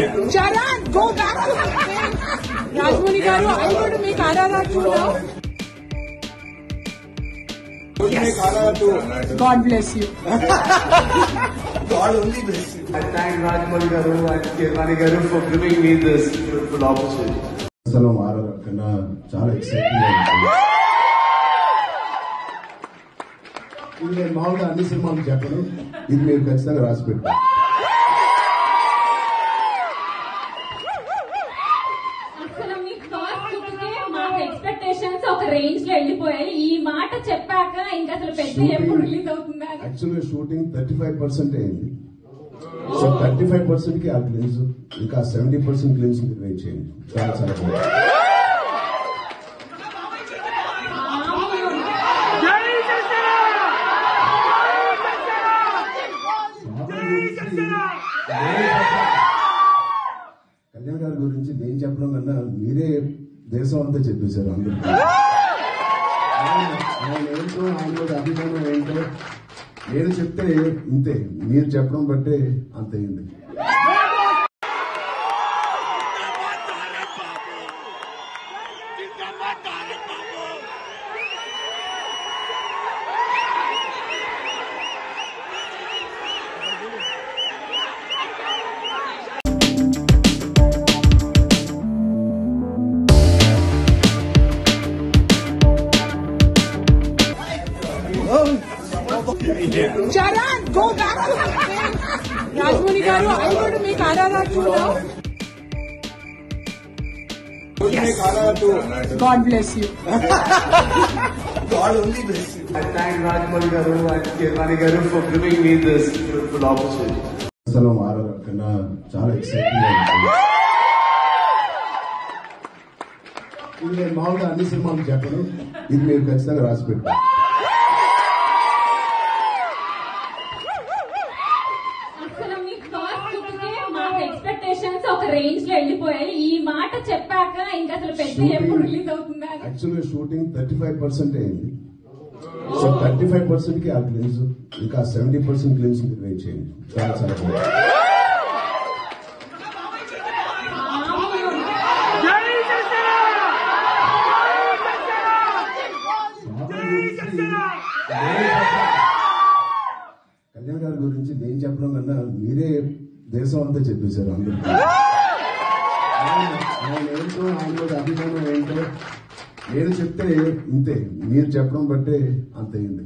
Charan, go back to the thing. Rajmani Garu, are you going to make RRR 2 now? Yes. God bless you. God only bless you. I thank Rajmani Garu and Kirmani Garu for giving me this beautiful opportunity. అసలు RRR కన్నా చాలా exciting గా ఉంటుంది. ఇది నేను మామూలుగా అన్ని సినిమాలు చెప్పను, ఇది మీరు ఖచ్చితంగా రాసి పెట్టారు. ఒక రేంజ్ లో వెళ్ళిపోయాయి. ఈ మాట చెప్పాక ఇంకా అసలు పెద్ద ఎప్పుడు రిలీజ్ అవుతుందా? యాక్చువల్గా షూటింగ్ 35% అయింది. సో 35% కి ఆ గ్లిమ్స్, ఇంకా 70% గ్లిమ్స్ వెయిట్ చేయండి. చాలా చాలా బాగుంది. కళ్యాణ్ గారి గురించి నేను చెప్పడం కన్నా మీరే దేశం అంతా చెప్పేశారు అందరికీ. ఆయన ఏంటో, ఆయన అభిమానం ఏంటో నేను చెప్తే ఇంతే, మీరు చెప్పడం బట్టే అంత అయింది. Charan, go back to the thing. Rajmani Garu, are you going to make RRR 2 now? Yes. God bless you. God only bless you. I thank Rajmani Garu and Kirmani Garu for giving me this beautiful opportunity. అసలు RRR కన్నా చాలా exciting గా ఉంటుంది. ఇది నేను మామూలుగా అన్ని సినిమాలు చెప్పను, ఇది మీరు ఖచ్చితంగా రాసి పెట్టారు. ఒక రేంజ్ లో వెళ్ళిపోయాయి. ఈ మాట చెప్పాక ఇంకా అసలు పెద్ద ఎప్పుడు రిలీజ్ అవుతుందా? యాక్చువల్గా షూటింగ్ 35% అయింది. సో 35% కి ఆ గ్లిమ్స్, ఇంకా 70% గ్లిమ్స్ వెయిట్ చేయండి. చాలా చాలా బాగుంది. కళ్యాణ్ గారి గురించి నేను చెప్పడం కన్నా మీరే దేశం అంతా చెప్పేశారు అందరికీ. ఆయన ఏంటో, ఆయన అభిమానం ఏంటో నేను చెప్తే ఇంతే, మీరు చెప్పడం బట్టే అంత అయింది.